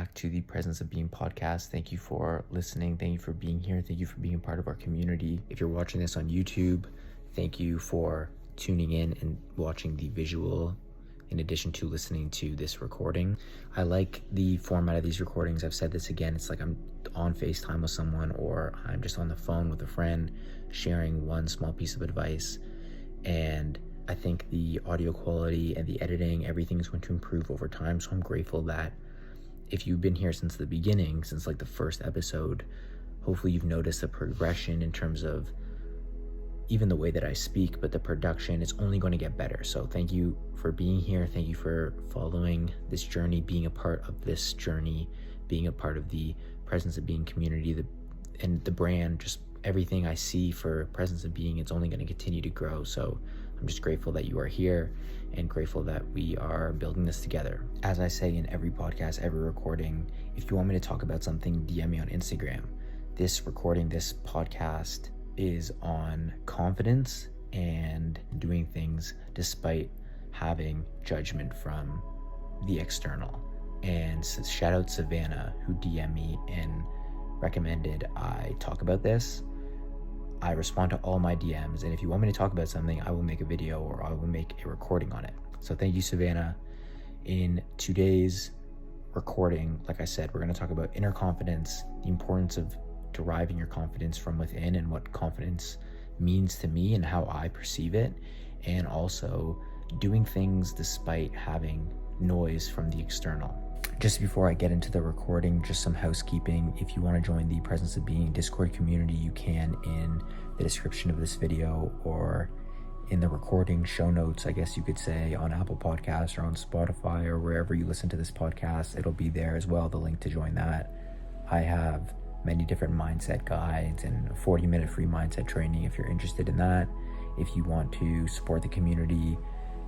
back to the Presence of Being podcast. Thank you for listening. Thank you for being here. Thank you for being a part of our community. If you're watching this on YouTube, thank you for tuning in and watching the visual in addition to listening to this recording. I like the format of these recordings. I've said this again. It's like I'm on FaceTime with someone, or I'm just on the phone with a friend sharing one small piece of advice. And I think the audio quality and the editing, everything is going to improve over time. So I'm grateful that if you've been here since the beginning, since like the first episode, hopefully you've noticed a progression in terms of even the way that I speak, but the production is only going to get better. So thank you for being here. Thank you for following this journey, being a part of this journey, being a part of the Presence of Being community, and the brand, just everything I see for Presence of Being, it's only going to continue to grow. So I'm just grateful that you are here and grateful that we are building this together. As I say in every podcast, every recording, if you want me to talk about something, DM me on Instagram. This recording, this podcast is on confidence and doing things despite having judgment from the external. And shout out Savannah, who DM'd me and recommended I talk about this. I respond to all my DMs, and if you want me to talk about something, I will make a video or I will make a recording on it. So thank you, Savannah. In today's recording, like I said, we're going to talk about inner confidence, the importance of deriving your confidence from within and what confidence means to me and how I perceive it, and also doing things despite having noise from the external. Just before I get into the recording, just some housekeeping. If you want to join the Presence of Being Discord community, you can in the description of this video or in the recording show notes, I guess you could say, on Apple Podcasts or on Spotify or wherever you listen to this podcast. It'll be there as well, the link to join that. I have many different mindset guides and a 40-minute free mindset training if you're interested in that. If you want to support the community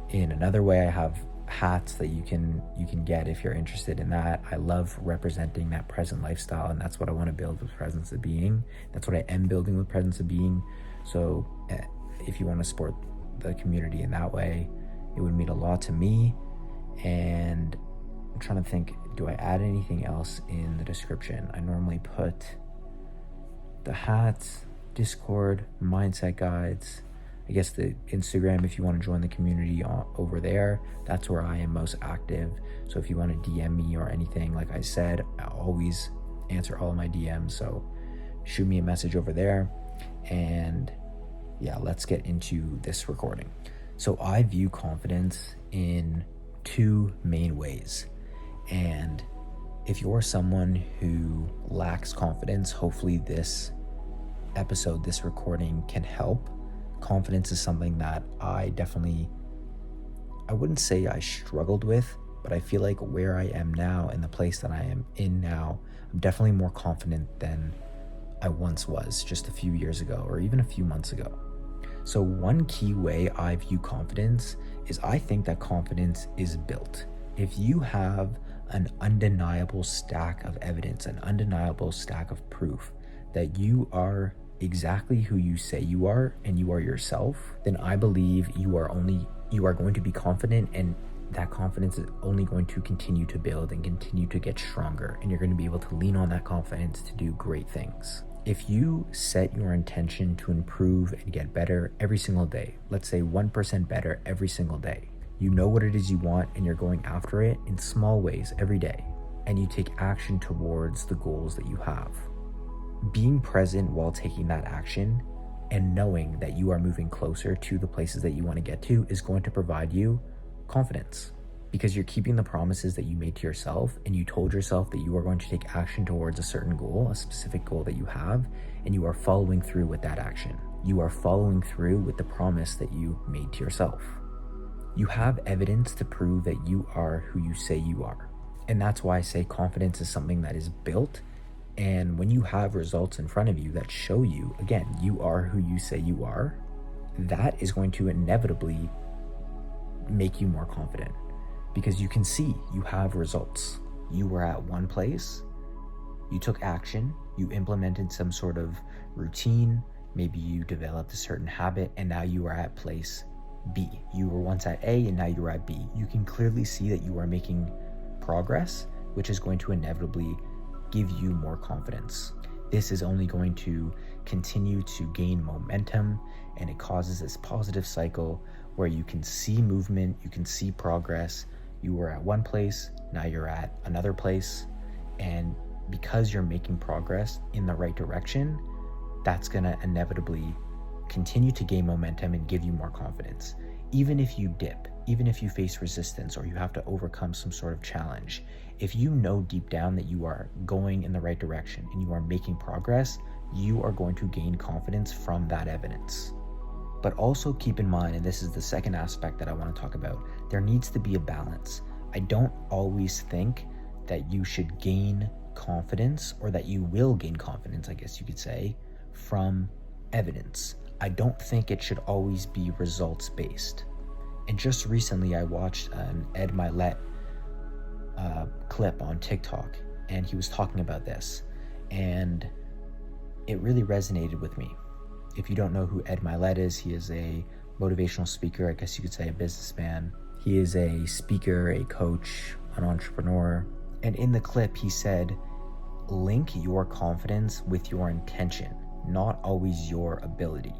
in another way, I have hats that you can get if you're interested in that. I love representing that present lifestyle, and that's what I want to build with Presence of Being. That's what I am building with Presence of Being. So if you want to support the community in that way, it would mean a lot to me. And I'm trying to think, do I add anything else in the description? I normally put the hats, Discord, mindset guides, I guess the Instagram, if you want to join the community over there, that's where I am most active. So if you want to DM me or anything, like I said, I always answer all of my DMs. So shoot me a message over there. And yeah, let's get into this recording. So I view confidence in two main ways. And if you're someone who lacks confidence, hopefully this episode, this recording can help. Confidence is something that I wouldn't say I struggled with, but I feel like where I am now and the place that I am in now, I'm definitely more confident than I once was just a few years ago or even a few months ago. So one key way I view confidence is I think that confidence is built. If you have an undeniable stack of evidence, an undeniable stack of proof that you are exactly who you say you are and you are yourself, then I believe you are going to be confident, and that confidence is only going to continue to build and continue to get stronger, and you're going to be able to lean on that confidence to do great things. If you set your intention to improve and get better every single day, let's say 1% better every single day, you know what it is you want and you're going after it in small ways every day, and you take action towards the goals that you have. Being present while taking that action and knowing that you are moving closer to the places that you want to get to is going to provide you confidence, because you're keeping the promises that you made to yourself, and you told yourself that you are going to take action towards a certain goal, a specific goal that you have, and you are following through with that action. You are following through with the promise that you made to yourself. You have evidence to prove that you are who you say you are. And that's why I say confidence is something that is built. And when you have results in front of you that show you, again, you are who you say you are, that is going to inevitably make you more confident, because you can see you have results. You were at one place, you took action, you implemented some sort of routine, maybe you developed a certain habit, and now you are at place B. You were once at A and now you're at B. You can clearly see that you are making progress which is going to inevitably give you more confidence. This is only going to continue to gain momentum, and it causes this positive cycle where you can see movement, you can see progress. You were at one place, now you're at another place, and because you're making progress in the right direction, that's gonna inevitably continue to gain momentum and give you more confidence. Even if you dip, even if you face resistance or you have to overcome some sort of challenge, if you know deep down that you are going in the right direction and you are making progress, you are going to gain confidence from that evidence. But also keep in mind, and this is the second aspect that I want to talk about, there needs to be a balance. I don't always think that you should gain confidence, or that you will gain confidence, I guess you could say, from evidence. I don't think it should always be results based. And just recently I watched an Ed Milet clip on TikTok, and he was talking about this, and it really resonated with me. If you don't know who Ed Milet is, he is a motivational speaker, I guess you could say a businessman. He is a speaker, a coach, an entrepreneur. And in the clip, he said, link your confidence with your intention, not always your ability.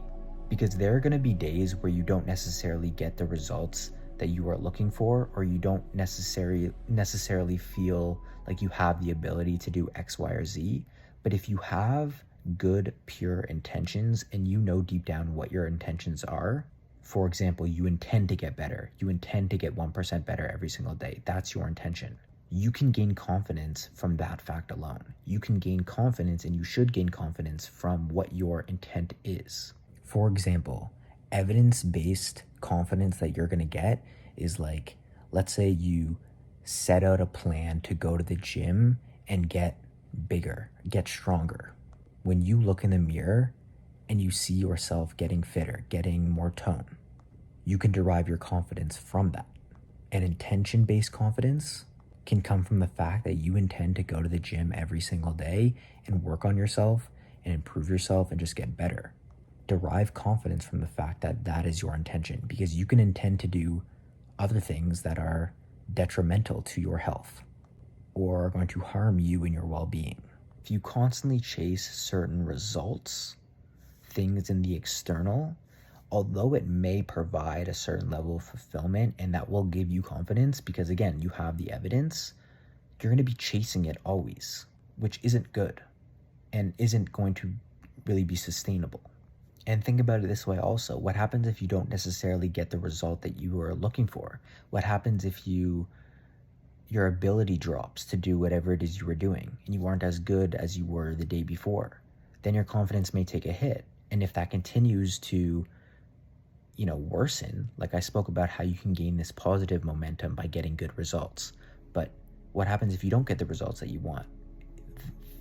Because there are going to be days where you don't necessarily get the results that you are looking for, or you don't necessarily feel like you have the ability to do X, Y, or Z. But if you have good, pure intentions, and you know deep down what your intentions are, for example, you intend to get better, you intend to get 1% better every single day, that's your intention. You can gain confidence from that fact alone. You can gain confidence, and you should gain confidence from what your intent is. For example, evidence-based confidence that you're going to get is like, let's say you set out a plan to go to the gym and get bigger, get stronger. When you look in the mirror and you see yourself getting fitter, getting more tone, you can derive your confidence from that. And intention-based confidence can come from the fact that you intend to go to the gym every single day and work on yourself and improve yourself and just get better. Derive confidence from the fact that that is your intention, because you can intend to do other things that are detrimental to your health or are going to harm you and your well-being. If you constantly chase certain results, things in the external, although it may provide a certain level of fulfillment and that will give you confidence because, again, you have the evidence, you're going to be chasing it always, which isn't good and isn't going to really be sustainable. And think about it this way also. What happens if you don't necessarily get the result that you are looking for? What happens if your ability drops to do whatever it is you were doing and you aren't as good as you were the day before? Then your confidence may take a hit. And if that continues to, worsen, like I spoke about how you can gain this positive momentum by getting good results. But what happens if you don't get the results that you want?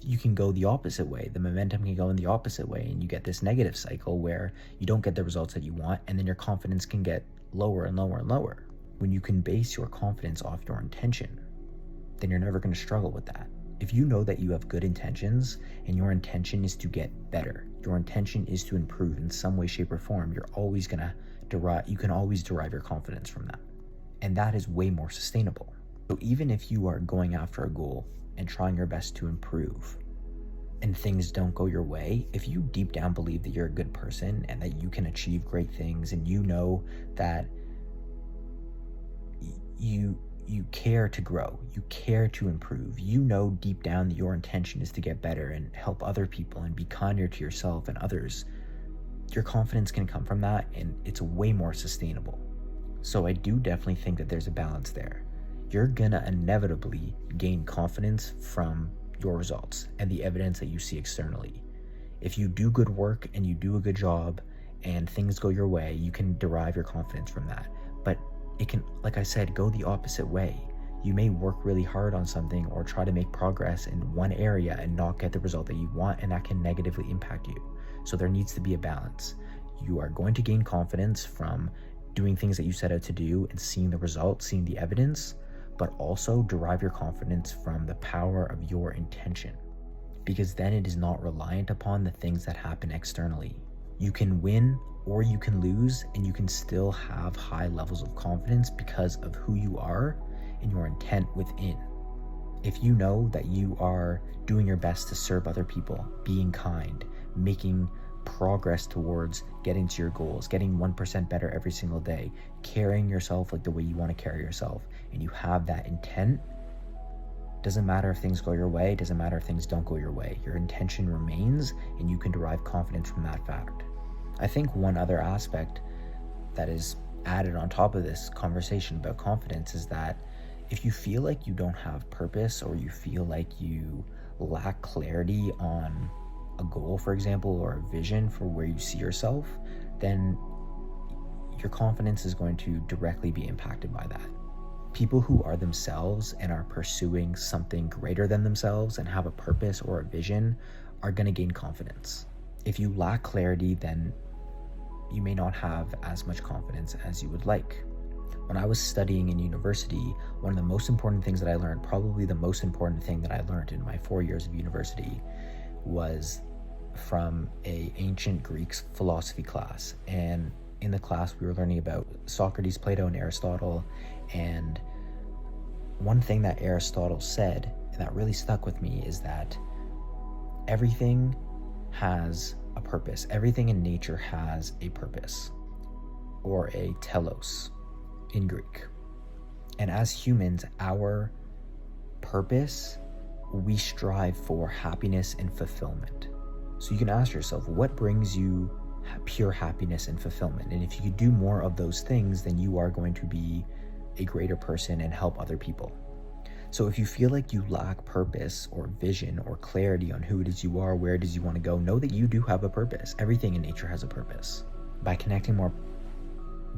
You can go the opposite way. The momentum can go in the opposite way, and you get this negative cycle where you don't get the results that you want, and then your confidence can get lower and lower and lower. When you can base your confidence off your intention, then you're never going to struggle with that. If you know that you have good intentions and your intention is to get better, your intention is to improve in some way, shape, or form, you can always derive your confidence from that. And that is way more sustainable. So even if you are going after a goal and trying your best to improve and things don't go your way, if you deep down believe that you're a good person and that you can achieve great things, and you know that you care to grow, you care to improve, you know deep down that your intention is to get better and help other people and be kinder to yourself and others, your confidence can come from that, and it's way more sustainable. So I do definitely think that there's a balance there. You're gonna inevitably gain confidence from your results and the evidence that you see externally. If you do good work and you do a good job and things go your way, you can derive your confidence from that. But it can, like I said, go the opposite way. You may work really hard on something or try to make progress in one area and not get the result that you want, and that can negatively impact you. So there needs to be a balance. You are going to gain confidence from doing things that you set out to do and seeing the results, seeing the evidence, but also derive your confidence from the power of your intention, because then it is not reliant upon the things that happen externally. You can win or you can lose, and you can still have high levels of confidence because of who you are and your intent within. If you know that you are doing your best to serve other people, being kind, making progress towards getting to your goals, getting 1% better every single day, carrying yourself like the way you want to carry yourself, and you have that intent, doesn't matter if things go your way, doesn't matter if things don't go your way. Your intention remains, and you can derive confidence from that fact. I think one other aspect that is added on top of this conversation about confidence is that if you feel like you don't have purpose, or you feel like you lack clarity on a goal, for example, or a vision for where you see yourself, then your confidence is going to directly be impacted by that. People who are themselves and are pursuing something greater than themselves and have a purpose or a vision are going to gain confidence. If you lack clarity, then you may not have as much confidence as you would like. When I was studying in university, one of the most important things that I learned, probably the most important thing that I learned in my 4 years of university, was from an ancient Greek philosophy class. And in the class, we were learning about Socrates, Plato, and Aristotle. And one thing that Aristotle said, and that really stuck with me, is that everything has a purpose. Everything in nature has a purpose, or a telos in Greek. And as humans, our purpose, we strive for happiness and fulfillment. So you can ask yourself, what brings you pure happiness and fulfillment? And if you do more of those things, then you are going to be a greater person and help other people. So if you feel like you lack purpose or vision or clarity on who it is you are, where it is you want to go, know that you do have a purpose. Everything in nature has a purpose. By connecting more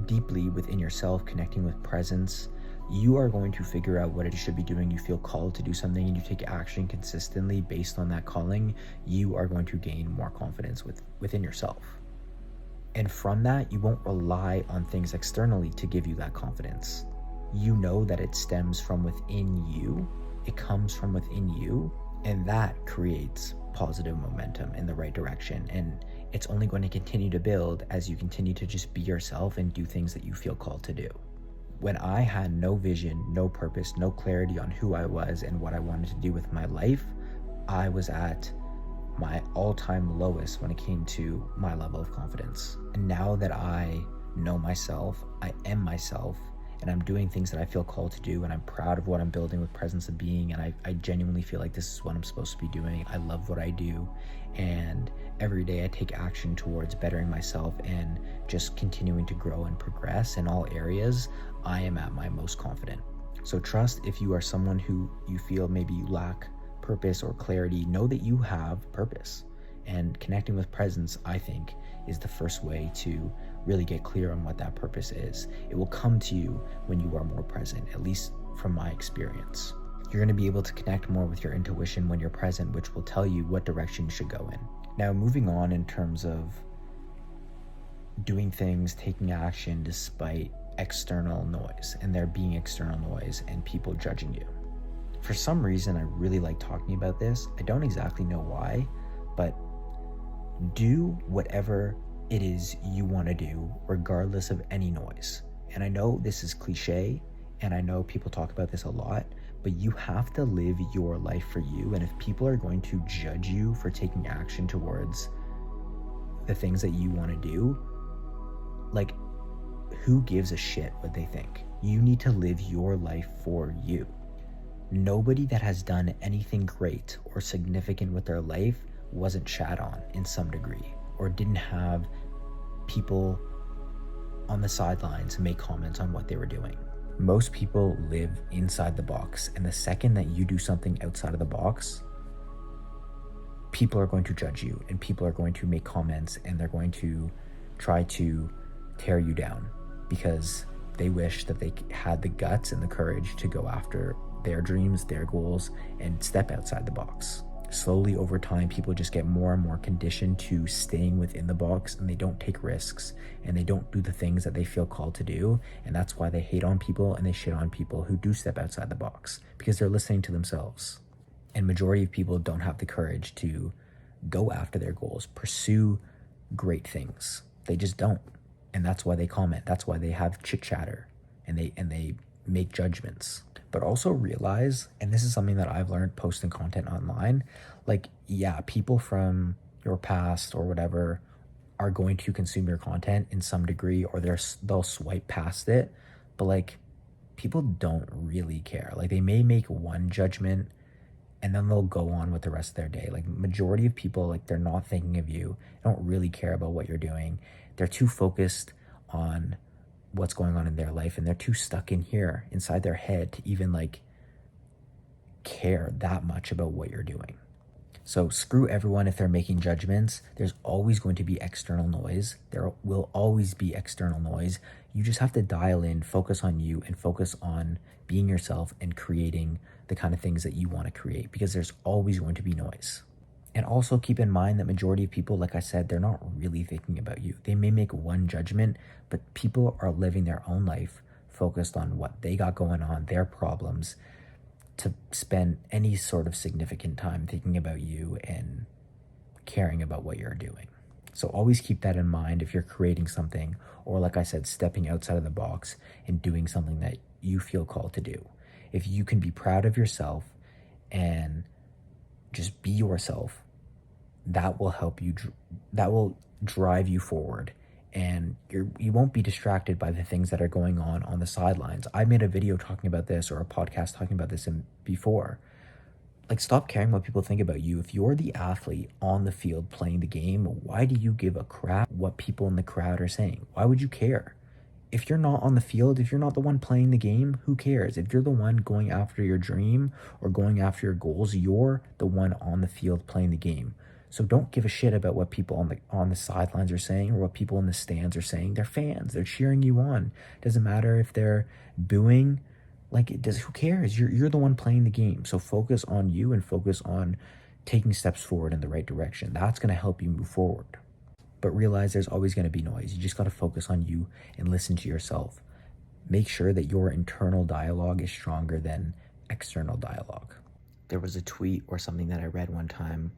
deeply within yourself, connecting with presence, you are going to figure out what it should be doing. You feel called to do something and you take action consistently based on that calling, you are going to gain more confidence within yourself. And from that, you won't rely on things externally to give you that confidence. You know that it stems from within you, it comes from within you, and that creates positive momentum in the right direction. And it's only going to continue to build as you continue to just be yourself and do things that you feel called to do. When I had no vision, no purpose, no clarity on who I was and what I wanted to do with my life, I was at my all-time lowest when it came to my level of confidence. And now that I know myself, I am myself, and I'm doing things that I feel called to do, and I'm proud of what I'm building with presence of being, and I genuinely feel like this is what I'm supposed to be doing. I love what I do, and every day I take action towards bettering myself and just continuing to grow and progress in all areas. I am at my most confident. So trust, if you are someone who you feel maybe you lack purpose or clarity, know that you have purpose. And connecting with presence, I think, is the first way to really get clear on what that purpose is. It will come to you when you are more present, at least from my experience. You're going to be able to connect more with your intuition when you're present, which will tell you what direction you should go in. Now, moving on in terms of doing things, taking action despite external noise, and there being external noise and people judging you. For some reason, I really like talking about this. I don't exactly know why, but do whatever it is you want to do, regardless of any noise. And I know this is cliche, and I know people talk about this a lot, but you have to live your life for you. And if people are going to judge you for taking action towards the things that you want to do, like, who gives a shit what they think? You need to live your life for you. Nobody that has done anything great or significant with their life wasn't shat on in some degree, or didn't have people on the sidelines make comments on what they were doing. Most people live inside the box, and the second that you do something outside of the box, people are going to judge you, and people are going to make comments, and they're going to try to tear you down because they wish that they had the guts and the courage to go after their dreams, their goals, and step outside the box. Slowly over time, people just get more and more conditioned to staying within the box, and they don't take risks, and they don't do the things that they feel called to do. And that's why they hate on people and they shit on people who do step outside the box, because they're listening to themselves. And majority of people don't have the courage to go after their goals, pursue great things. They just don't. And that's why they comment. That's why they have chit chatter, and they make judgments. But also realize, and this is something that I've learned posting content online, like, yeah, people from your past or whatever are going to consume your content in some degree, or they'll swipe past it. But like, people don't really care. Like, they may make one judgment and then they'll go on with the rest of their day. Like, majority of people, like, they're not thinking of you, don't really care about what you're doing. They're too focused on what's going on in their life, and they're too stuck in here inside their head to even like care that much about what you're doing. So screw everyone if they're making judgments. There's always going to be external noise. There will always be external noise. You just have to dial in, focus on you, and focus on being yourself and creating the kind of things that you want to create, because there's always going to be noise. And also keep in mind that majority of people, like I said, they're not really thinking about you. They may make one judgment, but people are living their own life focused on what they got going on, their problems, to spend any sort of significant time thinking about you and caring about what you're doing. So always keep that in mind if you're creating something, or like I said, stepping outside of the box and doing something that you feel called to do. If you can be proud of yourself and just be yourself, that will help you, that will drive you forward, and you won't be distracted by the things that are going on the sidelines. I made a video talking about this, or a podcast talking about this before. Like, stop caring what people think about you. If you're the athlete on the field playing the game, why do you give a crap what people in the crowd are saying? Why would you care? If you're not on the field, if you're not the one playing the game, who cares? If you're the one going after your dream or going after your goals, you're the one on the field playing the game. So don't give a shit about what people on the sidelines are saying, or what people in the stands are saying. They're fans. They're cheering you on. Doesn't matter if they're booing. Like, it does. Who cares? You're the one playing the game. So focus on you and focus on taking steps forward in the right direction. That's going to help you move forward. But realize there's always going to be noise. You just got to focus on you and listen to yourself. Make sure that your internal dialogue is stronger than external dialogue. There was a tweet or something that I read one time,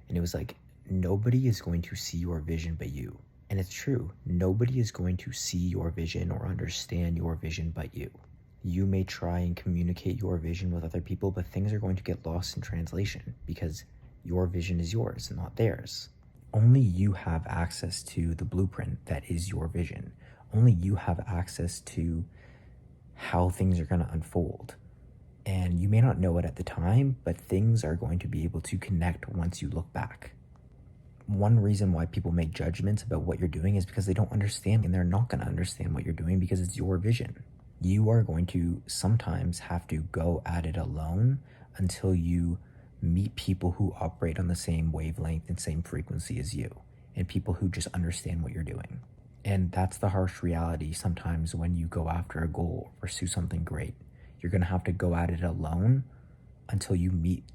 and it was like, nobody is going to see your vision but you. And it's true. Nobody is going to see your vision or understand your vision but you. You may try and communicate your vision with other people, but things are going to get lost in translation because your vision is yours and not theirs. Only you have access to the blueprint that is your vision. Only you have access to how things are going to unfold. And you may not know it at the time, but things are going to be able to connect once you look back. One reason why people make judgments about what you're doing is because they don't understand, and they're not going to understand what you're doing because it's your vision. You are going to sometimes have to go at it alone until you meet people who operate on the same wavelength and same frequency as you, and people who just understand what you're doing. And that's the harsh reality sometimes when you go after a goal or pursue something great. You're going to have to go at it alone until you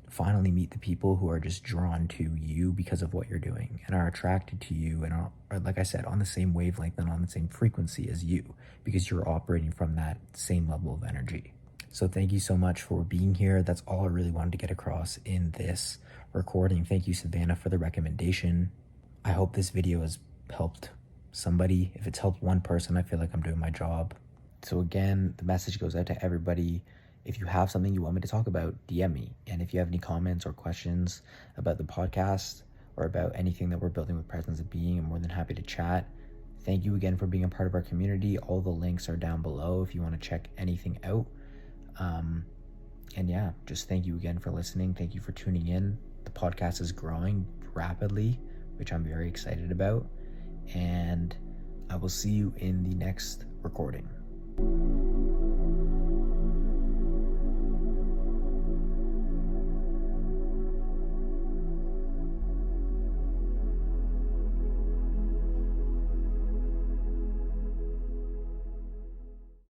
finally meet the people who are just drawn to you because of what you're doing and are attracted to you and are, like I said, on the same wavelength and on the same frequency as you, because you're operating from that same level of energy. So thank you so much for being here. That's all I really wanted to get across in this recording. Thank you, Savannah, for the recommendation. I hope this video has helped somebody. If it's helped one person, I feel like I'm doing my job. So again, the message goes out to everybody. If you have something you want me to talk about, DM me. And if you have any comments or questions about the podcast or about anything that we're building with Presence of Being, I'm more than happy to chat. Thank you again for being a part of our community. All the links are down below if you want to check anything out. And yeah, just thank you again for listening. Thank you for tuning in. The podcast is growing rapidly, which I'm very excited about. And I will see you in the next recording.